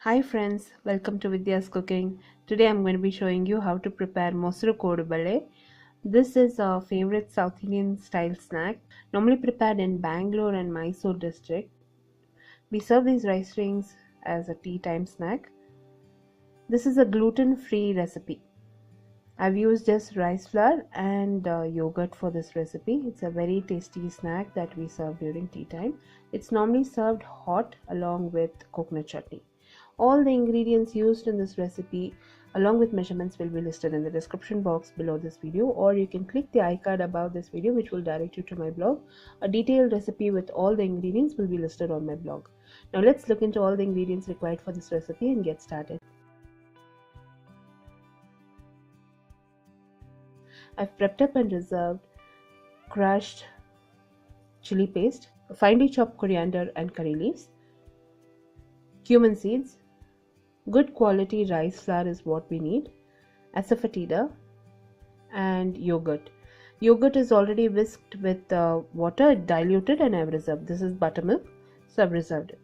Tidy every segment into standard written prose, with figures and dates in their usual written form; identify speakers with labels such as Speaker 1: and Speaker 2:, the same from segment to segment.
Speaker 1: Hi friends, welcome to Vidyascooking. Today I'm going to be showing you how to prepare Mosaru Kodubale. This is a favorite South Indian style snack, normally prepared in Bangalore and Mysore district. We serve these rice rings as a tea time snack. This is a gluten-free recipe. I've used just rice flour and yogurt for this recipe. It's a very tasty snack that we serve during tea time. It's normally served hot along with coconut chutney. All the ingredients used in this recipe along with measurements will be listed in the description box below this video, or you can click the icon above this video which will direct you to my blog. A detailed recipe with all the ingredients will be listed on my blog. Now let's look into all the ingredients required for this recipe and get started. I've prepped up and reserved crushed chili paste, finely chopped coriander and curry leaves, cumin seeds, good quality rice flour is what we need, Asafoetida, and yogurt. Yogurt is already whisked with water, diluted, and I've reserved. This is buttermilk, so I've reserved it.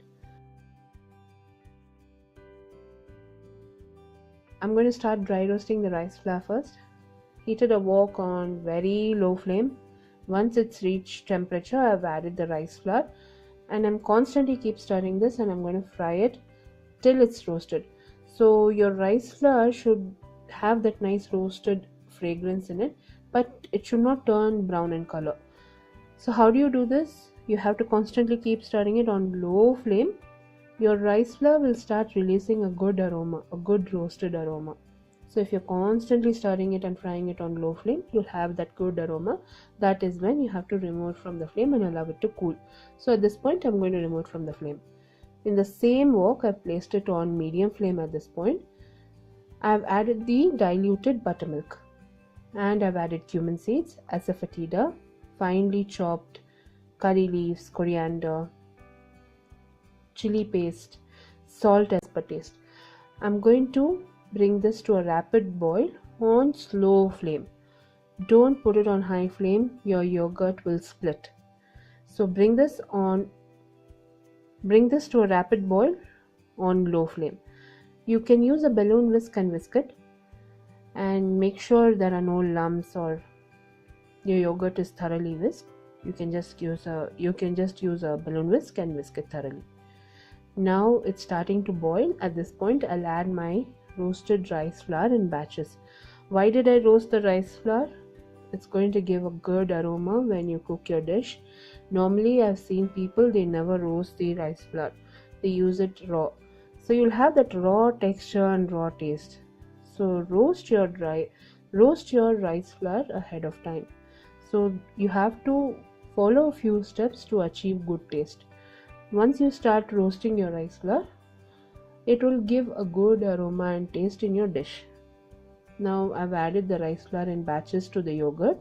Speaker 1: I'm going to start dry roasting the rice flour first. Heated a wok on very low flame. Once it's reached temperature, I've added the rice flour and I'm constantly keep stirring this, and I'm going to fry it till it's roasted. So your rice flour should have that nice roasted fragrance in it, but it should not turn brown in color. So how do you do this? You have to constantly keep stirring it on low flame. Your rice flour will start releasing a good aroma, a good roasted aroma. So if you're constantly stirring it and frying it on low flame, you'll have that good aroma. That is when you have to remove it from the flame and allow it to cool. So at this point, I'm going to remove it from the flame. In the same wok, I've placed it on medium flame at this point. I've added the diluted buttermilk. And I've added cumin seeds, Asafoetida, finely chopped curry leaves, coriander, chili paste, salt as per taste. I'm going to bring this to a rapid boil on slow flame. Don't put it on high flame, your yogurt will split. So bring this to a rapid boil on low flame. You can use a balloon whisk and whisk it, and make sure there are no lumps or your yogurt is thoroughly whisked. You can just use a balloon whisk and whisk it thoroughly. Now it's starting to boil. At this point, I'll add my roasted rice flour in batches. Why did I roast the rice flour? It's going to give a good aroma when you cook your dish. Normally I've seen people, they never roast the rice flour. They use it raw. So you'll have that raw texture and raw taste. So roast your rice flour ahead of time. So you have to follow a few steps to achieve good taste. Once you start roasting your rice flour, it will give a good aroma and taste in your dish. Now I've added the rice flour in batches to the yogurt.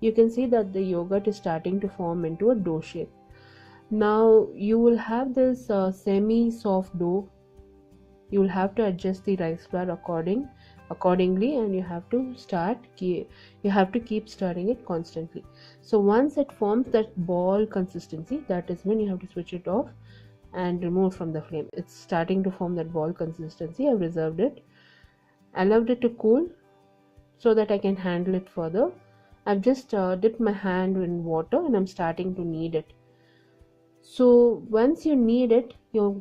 Speaker 1: You can see that the yogurt is starting to form into a dough shape. Now you will have this semi-soft dough. You will have to adjust the rice flour accordingly, and you have to keep stirring it constantly. So once it forms that ball consistency, that is when you have to switch it off and remove from the flame. It's starting to form that ball consistency. I've reserved it, allowed it to cool so that I can handle it further. I've just dipped my hand in water and I'm starting to knead it. So once you knead it, your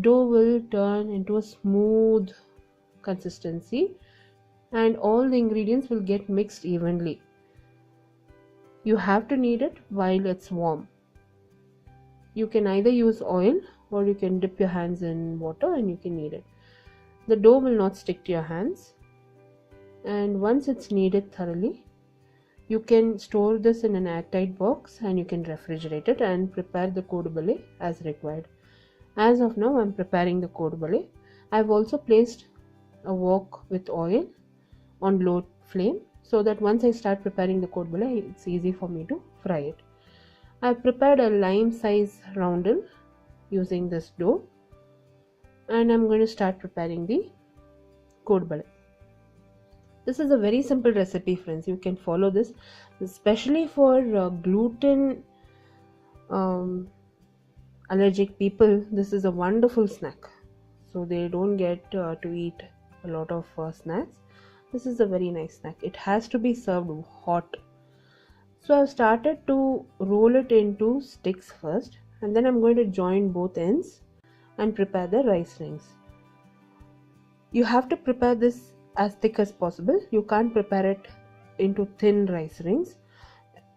Speaker 1: dough will turn into a smooth consistency and all the ingredients will get mixed evenly. You have to knead it while it's warm. You can either use oil or you can dip your hands in water and you can knead it. The dough will not stick to your hands, and once it's kneaded thoroughly, you can store this in an airtight box and you can refrigerate it and prepare the kodubale as required. As of now, I'm preparing the kodubale. I've also placed a wok with oil on low flame so that once I start preparing the kodubale, it's easy for me to fry it. I've prepared a lime size roundel using this dough, and I'm going to start preparing the kodubale. This is a very simple recipe, friends. You can follow this, especially for gluten allergic people. This is a wonderful snack. so they don't get to eat a lot of snacks. This is a very nice snack. It has to be served hot. So I've started to roll it into sticks first, and then I'm going to join both ends and prepare the rice rings. You have to prepare this as thick as possible. You can't prepare it into thin rice rings.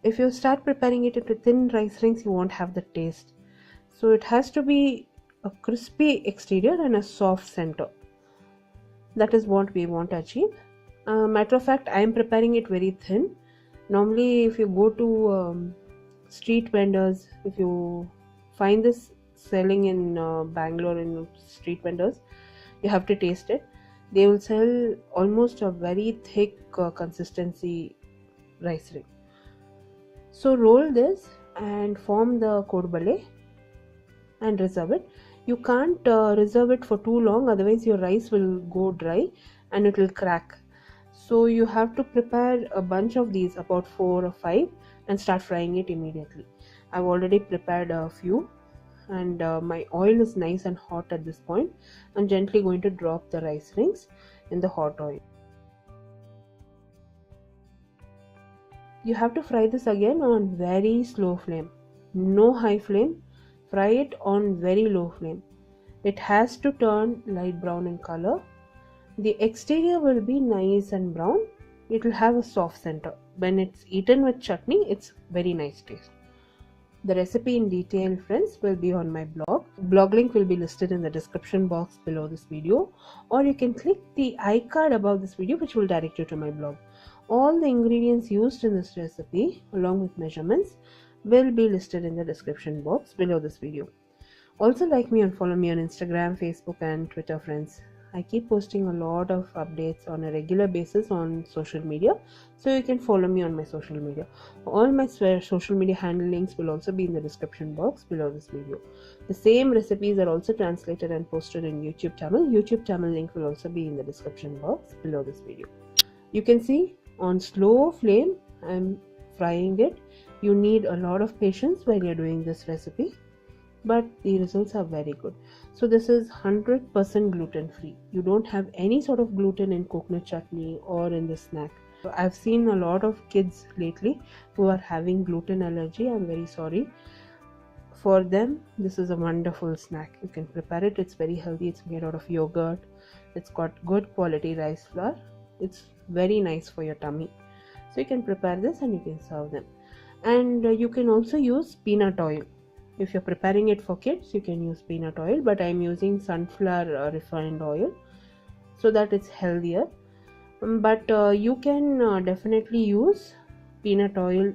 Speaker 1: If you start preparing it into thin rice rings, you won't have the taste. So it has to be a crispy exterior and a soft center. That is what we want to achieve. Matter of fact, I am preparing it very thin. Normally, if you go to street vendors, if you find this selling in Bangalore in street vendors, you have to taste it. They will sell almost a very thick consistency rice ring. So roll this and form the kodubale and reserve it. You can't reserve it for too long, otherwise your rice will go dry and it will crack. So you have to prepare a bunch of these, about 4 or 5, and start frying it immediately. I've already prepared a few, and my oil is nice and hot at this point. I'm gently going to drop the rice rings in the hot oil. You have to fry this again on very slow flame, no high flame. Fry it on very low flame. It has to turn light brown in color. The exterior will be nice and brown. It will have a soft center. When it's eaten with chutney, it's very nice taste. The recipe in detail, friends, will be on my blog. Blog link will be listed in the description box below this video, or you can click the iCard above this video, which will direct you to my blog. All the ingredients used in this recipe, along with measurements, will be listed in the description box below this video. Also, like me and follow me on Instagram, Facebook and Twitter, friends. I keep posting a lot of updates on a regular basis on social media, so you can follow me on my social media. All my social media handle links will also be in the description box below this video. The same recipes are also translated and posted in YouTube Tamil. YouTube Tamil link will also be in the description box below this video. You can see on slow flame I'm frying it. You need a lot of patience while you're doing this recipe, but the results are very good. So this is 100% gluten free. You don't have any sort of gluten in coconut chutney or in the snack. So I've seen a lot of kids lately who are having gluten allergy. I'm very sorry. For them, this is a wonderful snack. You can prepare it. It's very healthy. It's made out of yogurt. It's got good quality rice flour. It's very nice for your tummy. So you can prepare this and you can serve them. And you can also use peanut oil. If you're preparing it for kids, you can use peanut oil, but I'm using sunflower refined oil so that it's healthier. But you can definitely use peanut oil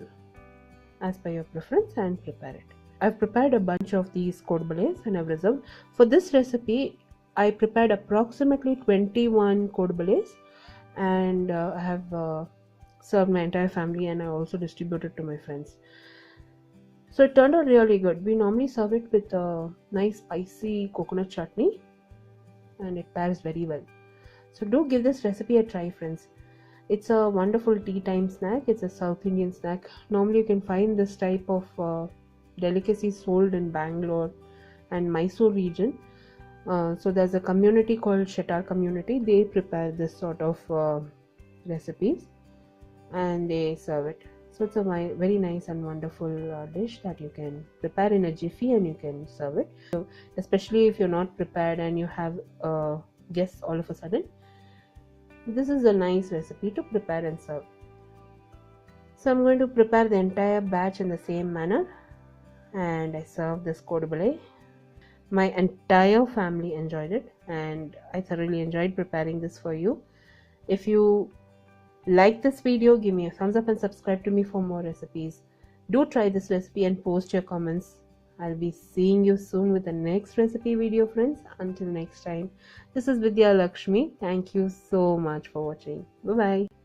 Speaker 1: as per your preference and prepare it. I've prepared a bunch of these kodubales and I've reserved. For this recipe, I prepared approximately 21 kodubales, and I have served my entire family, and I also distributed to my friends. So it turned out really good. We normally serve it with a nice spicy coconut chutney, and it pairs very well. So do give this recipe a try, friends. It's a wonderful tea time snack. It's a South Indian snack. Normally you can find this type of delicacy sold in Bangalore and Mysore region. So there's a community called Shettar community. They prepare this sort of recipes and they serve it. So it's a very nice and wonderful dish that you can prepare in a jiffy and you can serve it. So especially if you're not prepared and you have guests all of a sudden, this is a nice recipe to prepare and serve. So I'm going to prepare the entire batch in the same manner, and I serve this kodubale. My entire family enjoyed it, and I thoroughly enjoyed preparing this for you. If you like this video, give me a thumbs up and subscribe to me for more recipes. Do try this recipe and post your comments. I'll be seeing you soon with the next recipe video, friends. Until next time, this is Vidya Lakshmi. Thank you so much for watching. Bye bye.